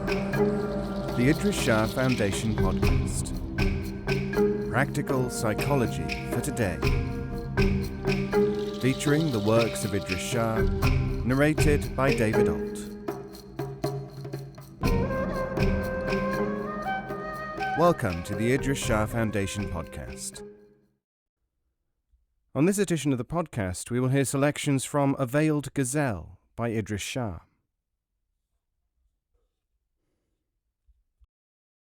The Idries Shah Foundation podcast. Practical psychology for today. Featuring the works of Idries Shah, narrated by David Ault. Welcome to the Idries Shah Foundation podcast. On this edition of the podcast, we will hear selections from A Veiled Gazelle by Idries Shah.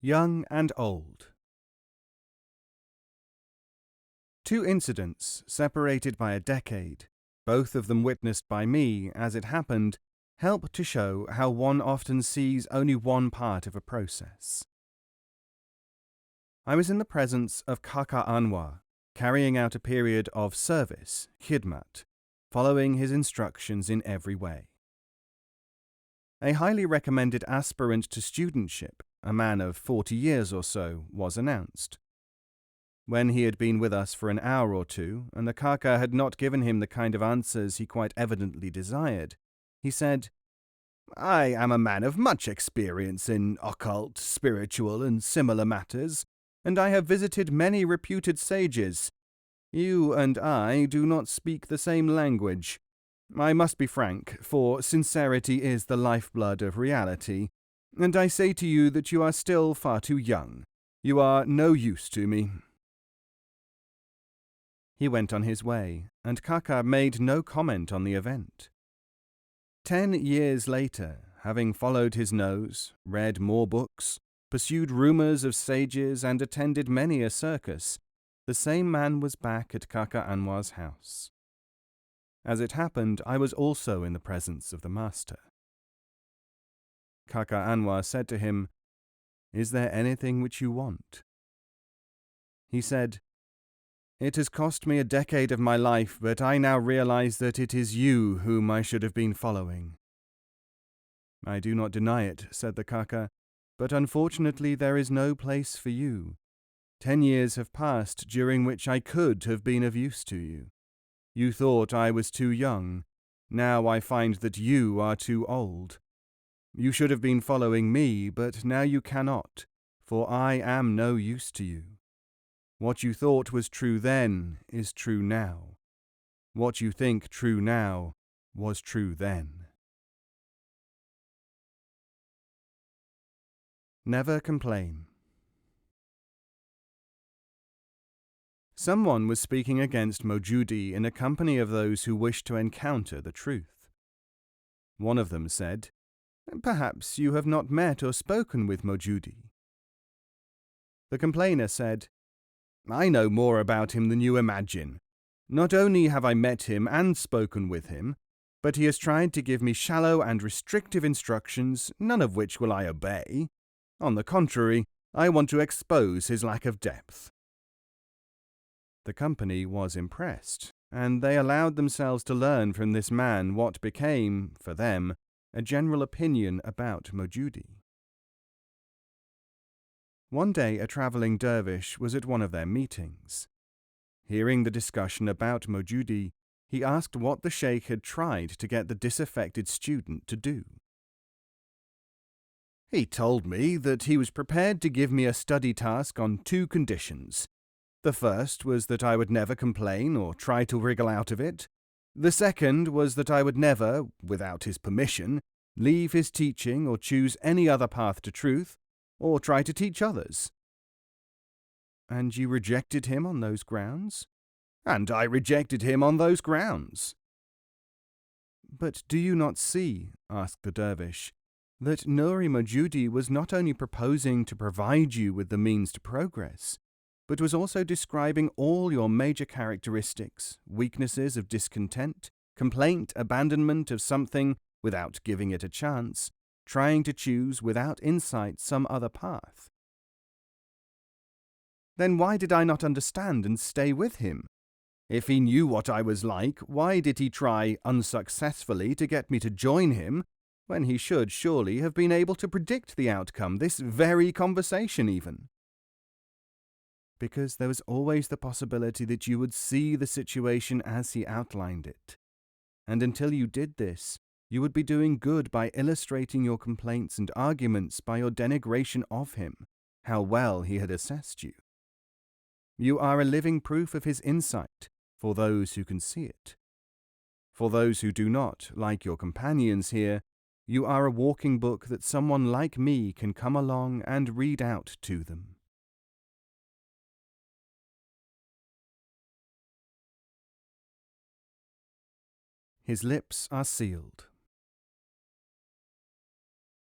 Young and Old. Two incidents, separated by a decade, both of them witnessed by me as it happened, help to show how one often sees only one part of a process. I was in the presence of Kaka Anwar, carrying out a period of service, khidmat, following his instructions in every way. A highly recommended aspirant to studentship, a man of 40 years or so, was announced. When he had been with us for an hour or two, and the Kaka had not given him the kind of answers he quite evidently desired, he said, "I am a man of much experience in occult, spiritual, and similar matters, and I have visited many reputed sages. You and I do not speak the same language. I must be frank, for sincerity is the lifeblood of reality, and I say to you that you are still far too young. You are no use to me." He went on his way, and Kaka made no comment on the event. 10 years later, having followed his nose, read more books, pursued rumors of sages, and attended many a circus, the same man was back at Kaka Anwar's house. As it happened, I was also in the presence of the master. Kaka Anwar said to him, "Is there anything which you want?" He said, "It has cost me a decade of my life, but I now realize that it is you whom I should have been following." "I do not deny it," said the Kaka, "but unfortunately there is no place for you. 10 years have passed during which I could have been of use to you. You thought I was too young. Now I find that you are too old. You should have been following me, but now you cannot, for I am no use to you. What you thought was true then is true now. What you think true now was true then." Never complain. Someone was speaking against Mawjudi in a company of those who wished to encounter the truth. One of them said, "Perhaps you have not met or spoken with Mawjudi." The complainer said, "I know more about him than you imagine. Not only have I met him and spoken with him, but he has tried to give me shallow and restrictive instructions, none of which will I obey. On the contrary, I want to expose his lack of depth." The company was impressed, and they allowed themselves to learn from this man what became, for them, a general opinion about Mawjudi. One day a travelling dervish was at one of their meetings. Hearing the discussion about Mawjudi, he asked what the sheikh had tried to get the disaffected student to do. "He told me that he was prepared to give me a study task on 2 conditions. The first was that I would never complain or try to wriggle out of it. The second was that I would never, without his permission, leave his teaching or choose any other path to truth, or try to teach others." "And you rejected him on those grounds?" "And I rejected him on those grounds." "But do you not see," asked the dervish, "that Nuri Mawjudi was not only proposing to provide you with the means to progress, but was also describing all your major characteristics, weaknesses of discontent, complaint, abandonment of something without giving it a chance, trying to choose without insight some other path?" "Then why did I not understand and stay with him? If he knew what I was like, why did he try unsuccessfully to get me to join him, when he should surely have been able to predict the outcome, this very conversation even?" "Because there was always the possibility that you would see the situation as he outlined it. And until you did this, You would be doing good by illustrating your complaints and arguments by your denigration of him, how well he had assessed you. You are a living proof of his insight for those who can see it. For those who do not, like your companions here, you are a walking book that someone like me can come along and read out to them. His lips are sealed.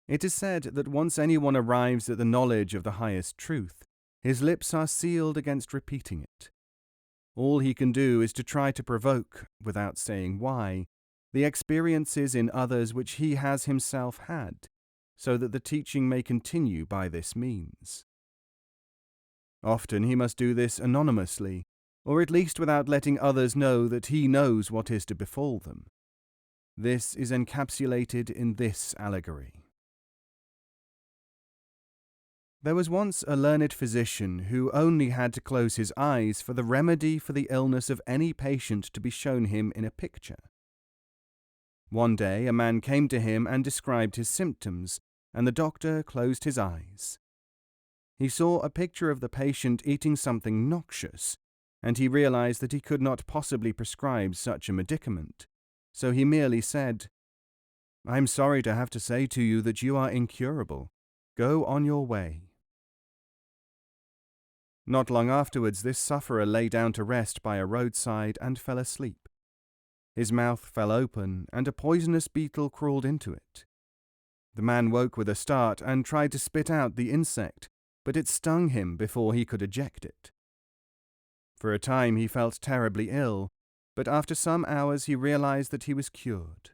It is said that once anyone arrives at the knowledge of the highest truth, his lips are sealed against repeating it. All he can do is to try to provoke, without saying why, the experiences in others which he has himself had, so that the teaching may continue by this means. Often he must do this anonymously, or at least without letting others know that he knows what is to befall them. This is encapsulated in this allegory. There was once a learned physician who only had to close his eyes for the remedy for the illness of any patient to be shown him in a picture. One day a man came to him and described his symptoms, and the doctor closed his eyes. He saw a picture of the patient eating something noxious, and he realized that he could not possibly prescribe such a medicament, so he merely said, "I am sorry to have to say to you that you are incurable. Go on your way." Not long afterwards, this sufferer lay down to rest by a roadside and fell asleep. His mouth fell open, and a poisonous beetle crawled into it. The man woke with a start and tried to spit out the insect, but it stung him before he could eject it. For a time he felt terribly ill, but after some hours he realized that he was cured.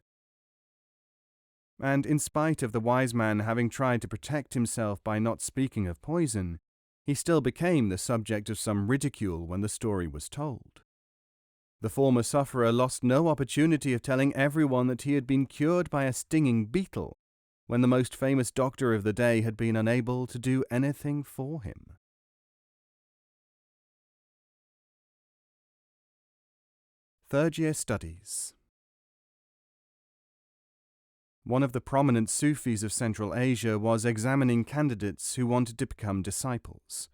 And in spite of the wise man having tried to protect himself by not speaking of poison, he still became the subject of some ridicule when the story was told. The former sufferer lost no opportunity of telling everyone that he had been cured by a stinging beetle, when the most famous doctor of the day had been unable to do anything for him. Third-year studies. One of the prominent Sufis of Central Asia was examining candidates who wanted to become disciples.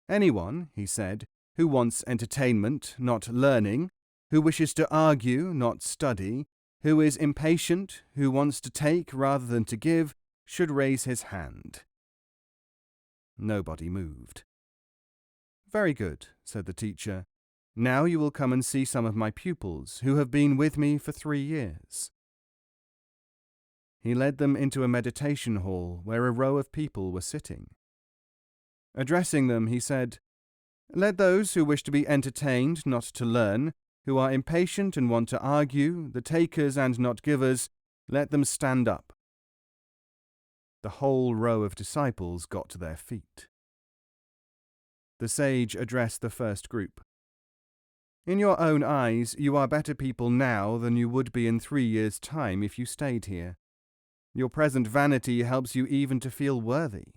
"Anyone," he said, "who wants entertainment, not learning, who wishes to argue, not study, who is impatient, who wants to take rather than to give, should raise his hand." Nobody moved. "Very good," said the teacher. "Now you will come and see some of my pupils, who have been with me for 3 years. He led them into a meditation hall where a row of people were sitting. Addressing them, he said, "Let those who wish to be entertained, not to learn, who are impatient and want to argue, the takers and not givers, let them stand up." The whole row of disciples got to their feet. The sage addressed the first group. "In your own eyes, you are better people now than you would be in 3 years' time if you stayed here. Your present vanity helps you even to feel worthy.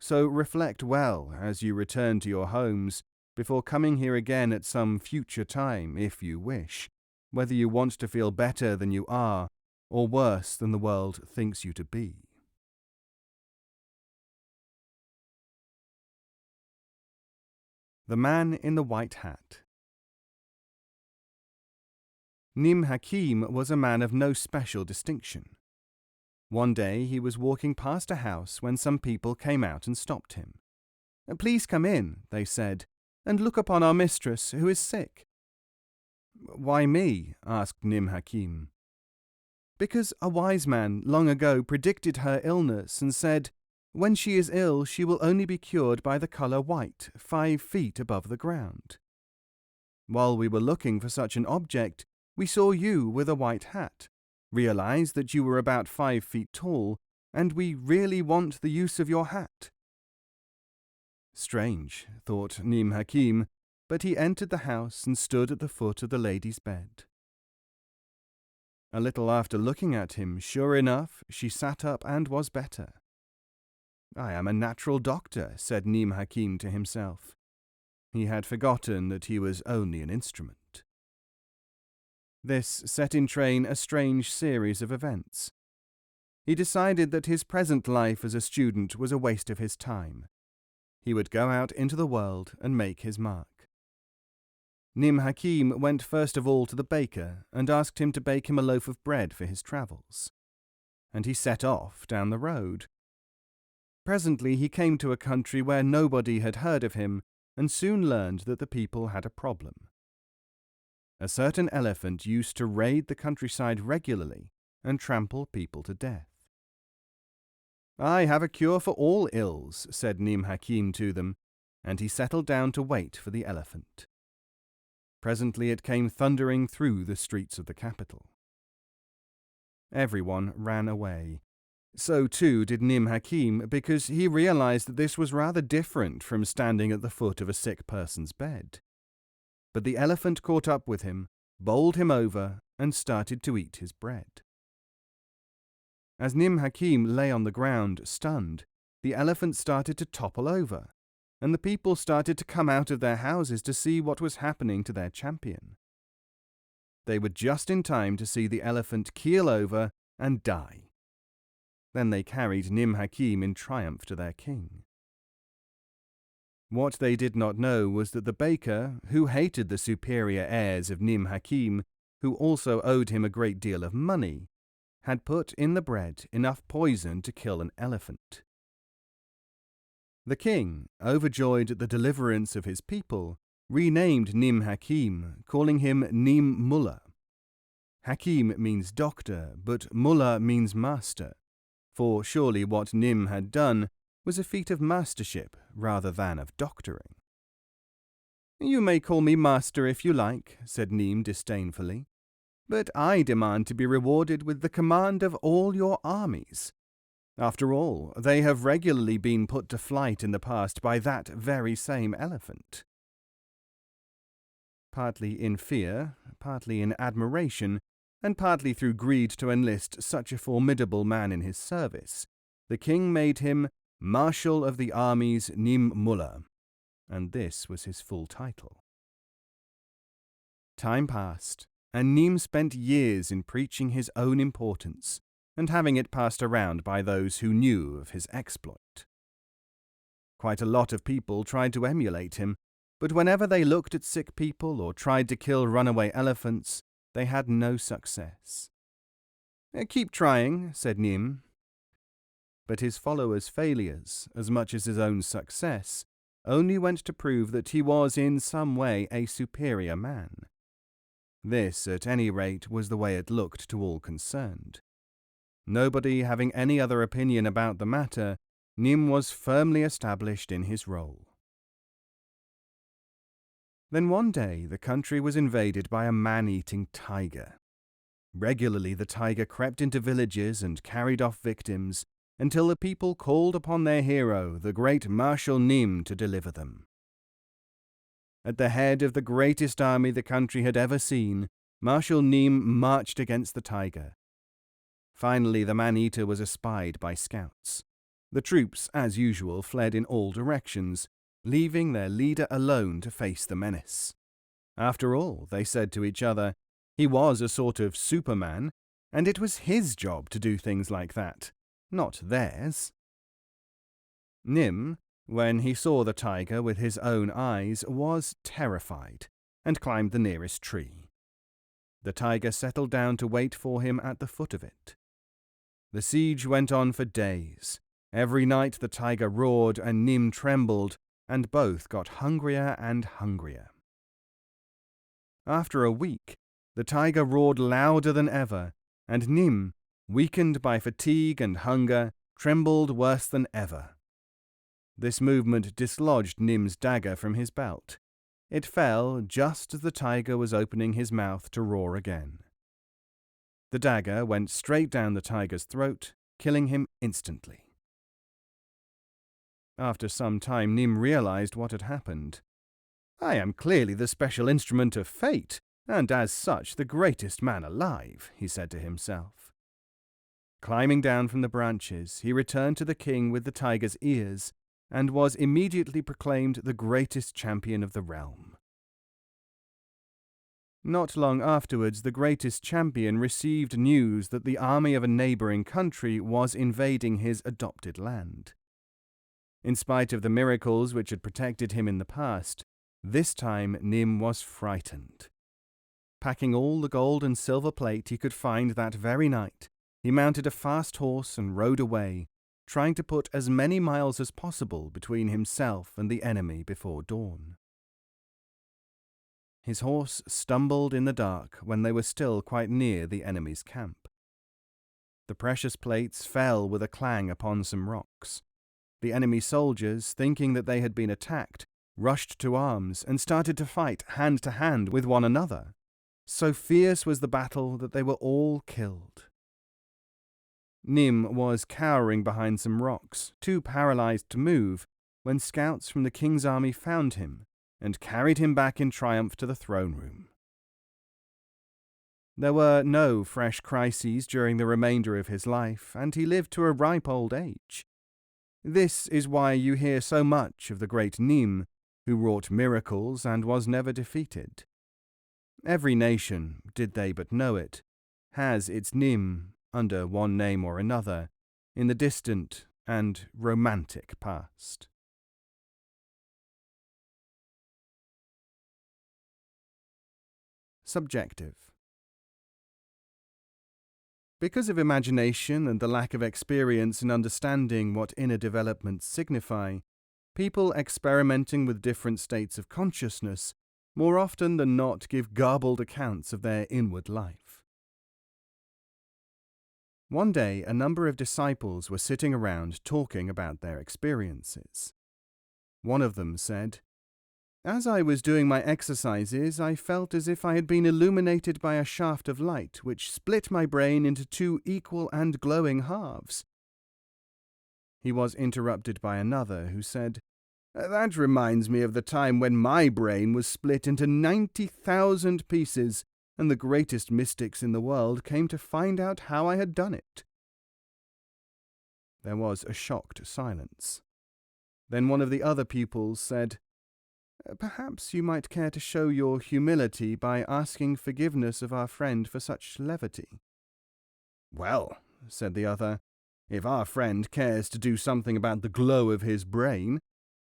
So reflect well as you return to your homes, before coming here again at some future time, if you wish, whether you want to feel better than you are, or worse than the world thinks you to be." The Man in the White Hat. Nim Hakim was a man of no special distinction. One day he was walking past a house when some people came out and stopped him. "Please come in," they said, "and look upon our mistress, who is sick." "Why me?" asked Nim Hakim. "Because a wise man long ago predicted her illness and said, 'When she is ill, she will only be cured by the color white, 5 feet above the ground.' While we were looking for such an object, we saw you with a white hat, realized that you were about 5 feet tall, and we really want the use of your hat." Strange, thought Nim Hakim, but he entered the house and stood at the foot of the lady's bed. A little after looking at him, sure enough, she sat up and was better. "I am a natural doctor," said Nim Hakim to himself. He had forgotten that he was only an instrument. This set in train a strange series of events. He decided that his present life as a student was a waste of his time. He would go out into the world and make his mark. Nim Hakim went first of all to the baker and asked him to bake him a loaf of bread for his travels. And he set off down the road. Presently he came to a country where nobody had heard of him and soon learned that the people had a problem. A certain elephant used to raid the countryside regularly and trample people to death. "I have a cure for all ills," said Nim Hakim to them, and he settled down to wait for the elephant. Presently it came thundering through the streets of the capital. Everyone ran away. So too did Nim Hakim, because he realized that this was rather different from standing at the foot of a sick person's bed. But the elephant caught up with him, bowled him over, and started to eat his bread. As Nim Hakim lay on the ground, stunned, the elephant started to topple over, and the people started to come out of their houses to see what was happening to their champion. They were just in time to see the elephant keel over and die. Then they carried Nim Hakim in triumph to their king. What they did not know was that the baker, who hated the superior airs of Nim Hakim, who also owed him a great deal of money, had put in the bread enough poison to kill an elephant. The king, overjoyed at the deliverance of his people, renamed Nim Hakim, calling him Nim Mullah. Hakim means doctor, but Mullah means master, for surely what Nim had done was a feat of mastership rather than of doctoring. "You may call me master if you like," said Nim disdainfully, "but I demand to be rewarded with the command of all your armies. After all, they have regularly been put to flight in the past by that very same elephant." Partly in fear, partly in admiration, and partly through greed to enlist such a formidable man in his service, the king made him Marshal of the Armies Nim Mullah, and this was his full title. Time passed, and Nim spent years in preaching his own importance, and having it passed around by those who knew of his exploit. Quite a lot of people tried to emulate him, but whenever they looked at sick people or tried to kill runaway elephants, they had no success. "Keep trying," said Nim. But his followers' failures, as much as his own success, only went to prove that he was in some way a superior man. This, at any rate, was the way it looked to all concerned. Nobody having any other opinion about the matter, Nim was firmly established in his role. Then one day the country was invaded by a man-eating tiger. Regularly the tiger crept into villages and carried off victims, until the people called upon their hero, the great Marshal Nim, to deliver them. At the head of the greatest army the country had ever seen, Marshal Nim marched against the tiger. Finally, the man-eater was espied by scouts. The troops, as usual, fled in all directions, leaving their leader alone to face the menace. After all, they said to each other, he was a sort of Superman, and it was his job to do things like that, not theirs. Nim, when he saw the tiger with his own eyes, was terrified, and climbed the nearest tree. The tiger settled down to wait for him at the foot of it. The siege went on for days. Every night the tiger roared and Nim trembled, and both got hungrier and hungrier. After a week, the tiger roared louder than ever, and Nim, weakened by fatigue and hunger, trembled worse than ever. This movement dislodged Nim's dagger from his belt. It fell just as the tiger was opening his mouth to roar again. The dagger went straight down the tiger's throat, killing him instantly. After some time, Nim realized what had happened. "I am clearly the special instrument of fate, and as such the greatest man alive," he said to himself. Climbing down from the branches, he returned to the king with the tiger's ears, and was immediately proclaimed the greatest champion of the realm. Not long afterwards, the greatest champion received news that the army of a neighboring country was invading his adopted land. In spite of the miracles which had protected him in the past, this time Nim was frightened. Packing all the gold and silver plate he could find that very night, he mounted a fast horse and rode away, trying to put as many miles as possible between himself and the enemy before dawn. His horse stumbled in the dark when they were still quite near the enemy's camp. The precious plates fell with a clang upon some rocks. The enemy soldiers, thinking that they had been attacked, rushed to arms and started to fight hand to hand with one another. So fierce was the battle that they were all killed. Nim was cowering behind some rocks, too paralyzed to move, when scouts from the king's army found him and carried him back in triumph to the throne room. There were no fresh crises during the remainder of his life, and he lived to a ripe old age. This is why you hear so much of the great Nim, who wrought miracles and was never defeated. Every nation, did they but know it, has its Nim, under one name or another, in the distant and romantic past. Subjective. Because of imagination and the lack of experience in understanding what inner developments signify, people experimenting with different states of consciousness more often than not give garbled accounts of their inward life. One day, a number of disciples were sitting around talking about their experiences. One of them said, "As I was doing my exercises, I felt as if I had been illuminated by a shaft of light which split my brain into two equal and glowing halves." He was interrupted by another who said, "That reminds me of the time when my brain was split into 90,000 pieces, and the greatest mystics in the world came to find out how I had done it." There was a shocked silence. Then one of the other pupils said, "Perhaps you might care to show your humility by asking forgiveness of our friend for such levity." "Well," said the other, "if our friend cares to do something about the glow of his brain,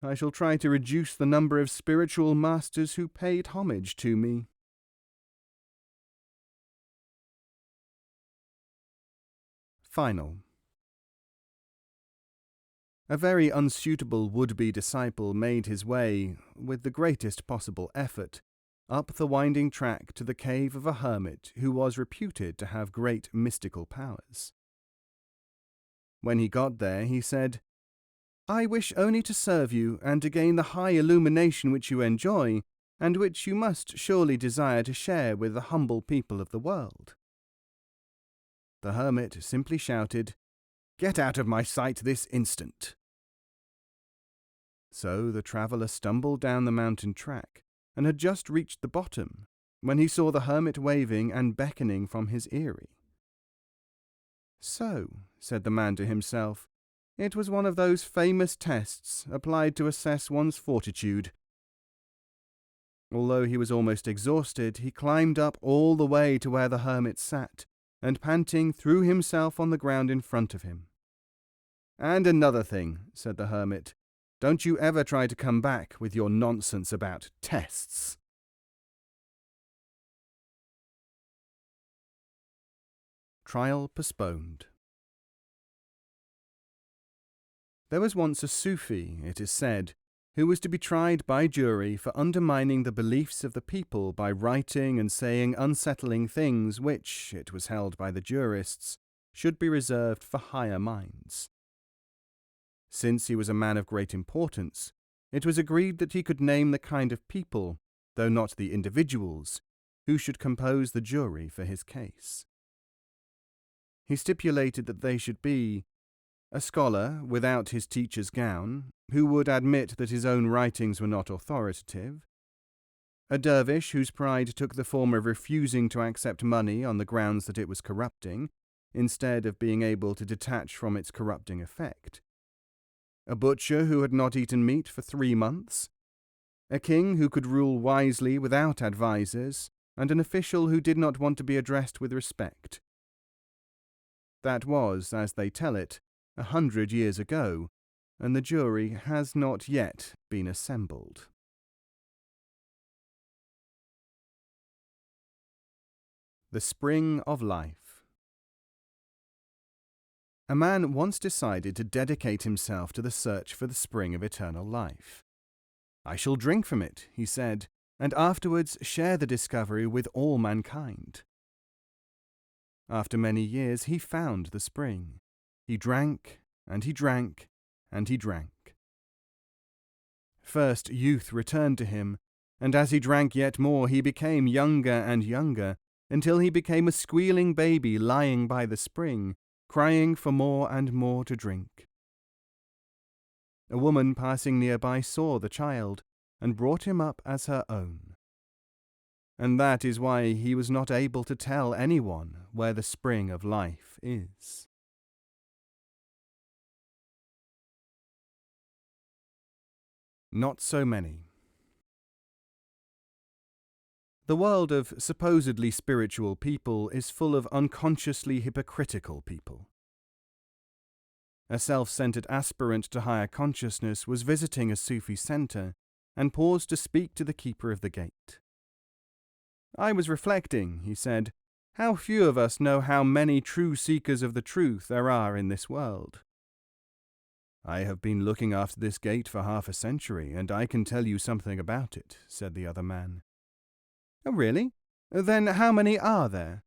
I shall try to reduce the number of spiritual masters who paid homage to me." Final. A very unsuitable would-be disciple made his way, with the greatest possible effort, up the winding track to the cave of a hermit who was reputed to have great mystical powers. When he got there, he said, "I wish only to serve you and to gain the high illumination which you enjoy, and which you must surely desire to share with the humble people of the world." The hermit simply shouted, "Get out of my sight this instant!" So the traveller stumbled down the mountain track, and had just reached the bottom, when he saw the hermit waving and beckoning from his eyrie. "So," said the man to himself, "it was one of those famous tests applied to assess one's fortitude." Although he was almost exhausted, he climbed up all the way to where the hermit sat, and panting threw himself on the ground in front of him. "And another thing," said the hermit, "don't you ever try to come back with your nonsense about tests." Trial postponed. There was once a Sufi, it is said, who was to be tried by jury for undermining the beliefs of the people by writing and saying unsettling things which, it was held by the jurists, should be reserved for higher minds. Since he was a man of great importance, it was agreed that he could name the kind of people, though not the individuals, who should compose the jury for his case. He stipulated that they should be a scholar without his teacher's gown, who would admit that his own writings were not authoritative, a dervish whose pride took the form of refusing to accept money on the grounds that it was corrupting, instead of being able to detach from its corrupting effect, a butcher who had not eaten meat for 3 months, a king who could rule wisely without advisers, and an official who did not want to be addressed with respect. That was, as they tell it, 100 years ago, and the jury has not yet been assembled. The Spring of Life. A man once decided to dedicate himself to the search for the spring of eternal life. "I shall drink from it," he said, "and afterwards share the discovery with all mankind." After many years, he found the spring. He drank, and he drank, and he drank. First youth returned to him, and as he drank yet more, he became younger and younger, until he became a squealing baby lying by the spring, crying for more and more to drink. A woman passing nearby saw the child, and brought him up as her own. And that is why he was not able to tell anyone where the spring of life is. Not so many. The world of supposedly spiritual people is full of unconsciously hypocritical people. A self-centered aspirant to higher consciousness was visiting a Sufi center and paused to speak to the keeper of the gate. "I was reflecting," he said, "how few of us know how many true seekers of the truth there are in this world." "I have been looking after this gate for half a century, and I can tell you something about it," said the other man. "Oh, really? Then how many are there?"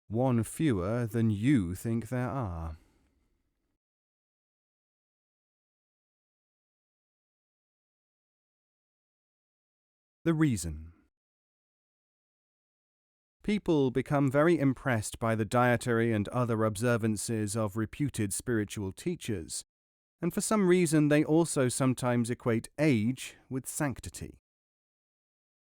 "One fewer than you think there are." The reason. People become very impressed by the dietary and other observances of reputed spiritual teachers, and for some reason they also sometimes equate age with sanctity.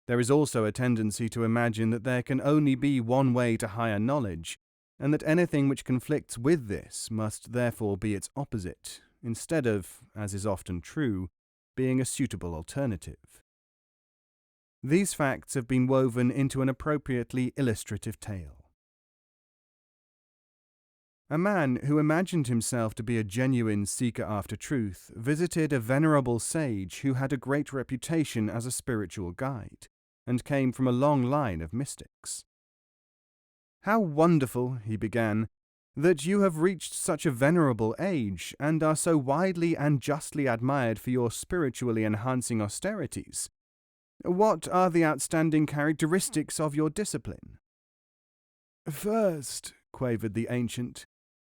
There is also a tendency to imagine that there can only be one way to higher knowledge, and that anything which conflicts with this must therefore be its opposite, instead of, as is often true, being a suitable alternative. These facts have been woven into an appropriately illustrative tale. A man who imagined himself to be a genuine seeker after truth visited a venerable sage who had a great reputation as a spiritual guide, and came from a long line of mystics. "How wonderful," he began, "that you have reached such a venerable age, and are so widely and justly admired for your spiritually enhancing austerities. What are the outstanding characteristics of your discipline?" "First," quavered the ancient,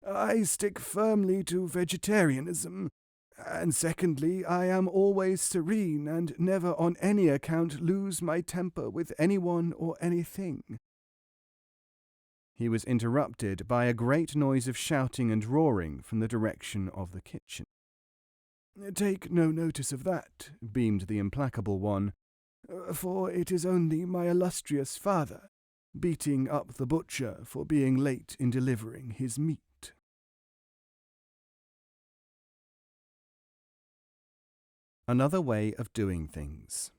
"I stick firmly to vegetarianism, and secondly, I am always serene and never on any account lose my temper with anyone or anything." He was interrupted by a great noise of shouting and roaring from the direction of the kitchen. "Take no notice of that," beamed the implacable one, "for it is only my illustrious father, beating up the butcher for being late in delivering his meat." Another way of doing things.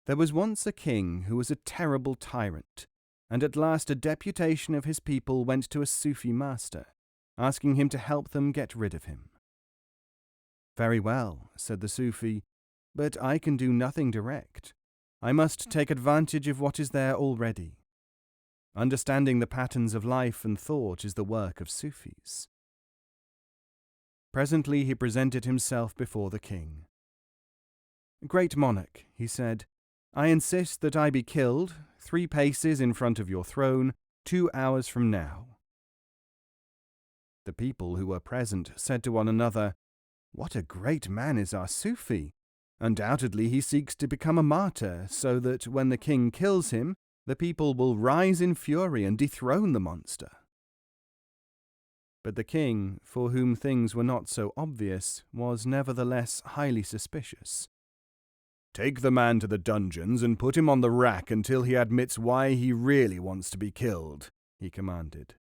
There was once a king who was a terrible tyrant, and at last a deputation of his people went to a Sufi master, asking him to help them get rid of him. "Very well," said the Sufi, "but I can do nothing direct. I must take advantage of what is there already. Understanding the patterns of life and thought is the work of Sufis." Presently he presented himself before the king. "Great monarch," he said, "I insist that I be killed 3 paces in front of your throne 2 hours from now." The people who were present said to one another, "What a great man is our Sufi! Undoubtedly he seeks to become a martyr, so that when the king kills him, the people will rise in fury and dethrone the monster." But the king, for whom things were not so obvious, was nevertheless highly suspicious. "Take the man to the dungeons and put him on the rack until he admits why he really wants to be killed," he commanded.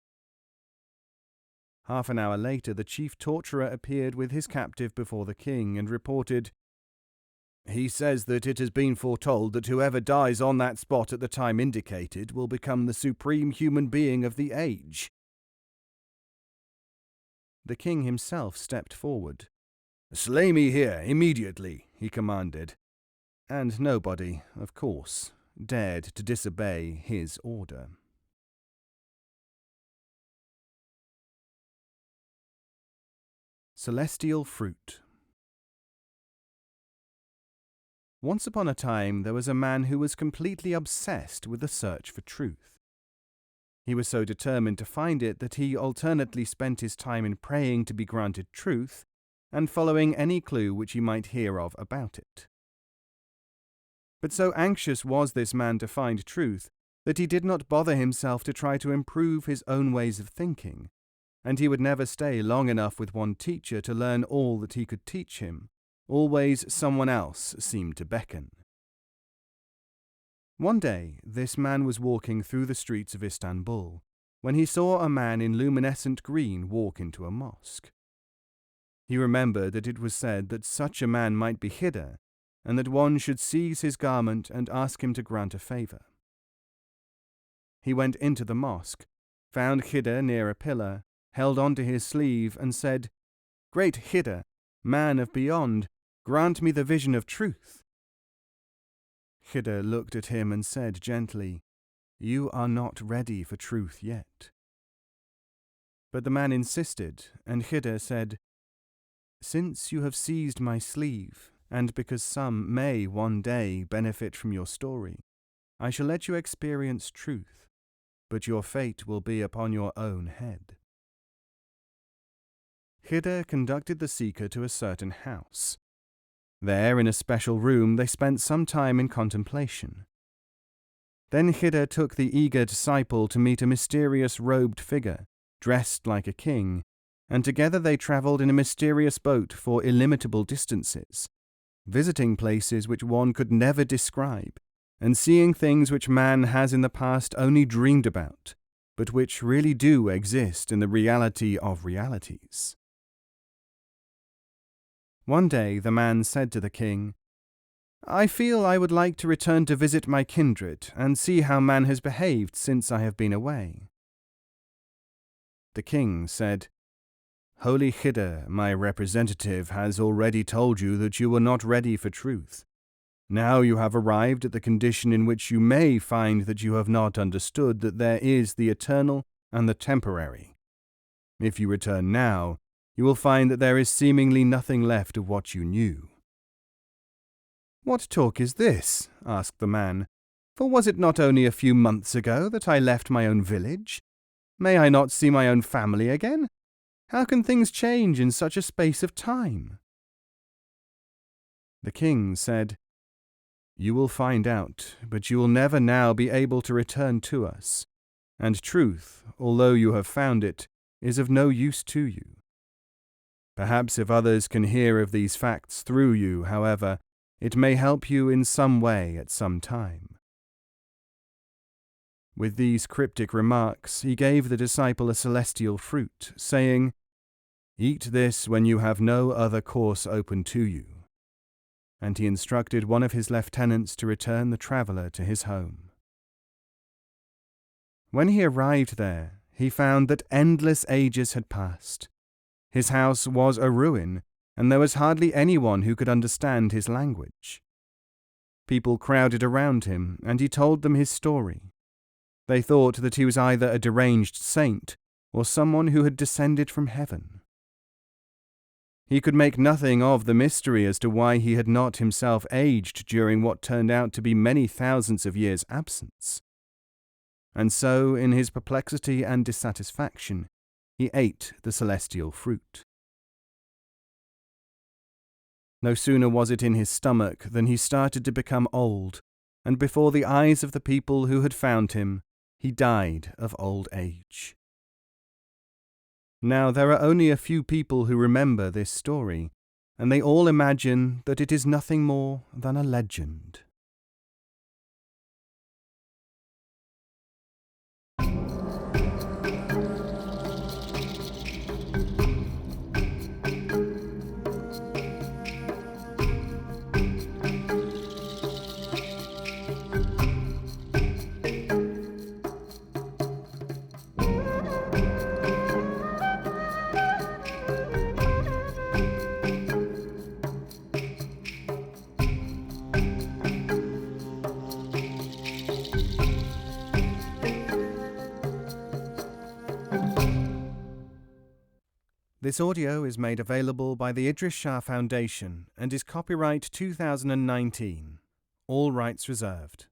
Half an hour later, the chief torturer appeared with his captive before the king and reported, He says that it has been foretold that whoever dies on that spot at the time indicated will become the supreme human being of the age. The king himself stepped forward. "Slay me here, immediately," he commanded. And nobody, of course, dared to disobey his order. Celestial Fruit. Once upon a time, there was a man who was completely obsessed with the search for truth. He was so determined to find it that he alternately spent his time in praying to be granted truth and following any clue which he might hear of about it. But so anxious was this man to find truth that he did not bother himself to try to improve his own ways of thinking, and he would never stay long enough with one teacher to learn all that he could teach him. Always someone else seemed to beckon. One day, this man was walking through the streets of Istanbul when he saw a man in luminescent green walk into a mosque. He remembered that it was said that such a man might be Hidr, and that one should seize his garment and ask him to grant a favor. He went into the mosque, found Hidr near a pillar, held onto his sleeve, and said, "Great Hidr, man of beyond, grant me the vision of truth." Hidr looked at him and said gently, "You are not ready for truth yet." But the man insisted, and Hidr said, "Since you have seized my sleeve, and because some may one day benefit from your story, I shall let you experience truth, but your fate will be upon your own head." Hidr conducted the seeker to a certain house. There, in a special room, they spent some time in contemplation. Then Hidr took the eager disciple to meet a mysterious robed figure, dressed like a king, and together they travelled in a mysterious boat for illimitable distances, visiting places which one could never describe, and seeing things which man has in the past only dreamed about, but which really do exist in the reality of realities. One day the man said to the king, "I feel I would like to return to visit my kindred and see how man has behaved since I have been away." The king said, "Holy Hidr, my representative, has already told you that you were not ready for truth. Now you have arrived at the condition in which you may find that you have not understood that there is the eternal and the temporary. If you return now, you will find that there is seemingly nothing left of what you knew." "What talk is this?" asked the man. "For was it not only a few months ago that I left my own village? May I not see my own family again? How can things change in such a space of time?" The king said, "You will find out, but you will never now be able to return to us, and truth, although you have found it, is of no use to you. Perhaps if others can hear of these facts through you, however, it may help you in some way at some time." With these cryptic remarks, he gave the disciple a celestial fruit, saying, "Eat this when you have no other course open to you." And he instructed one of his lieutenants to return the traveller to his home. When he arrived there, he found that endless ages had passed. His house was a ruin, and there was hardly anyone who could understand his language. People crowded around him, and he told them his story. They thought that he was either a deranged saint or someone who had descended from heaven. He could make nothing of the mystery as to why he had not himself aged during what turned out to be many thousands of years' absence. And so, in his perplexity and dissatisfaction, he ate the celestial fruit. No sooner was it in his stomach than he started to become old, and before the eyes of the people who had found him, he died of old age. Now there are only a few people who remember this story, and they all imagine that it is nothing more than a legend. This audio is made available by the Idries Shah Foundation and is copyright 2019. All rights reserved.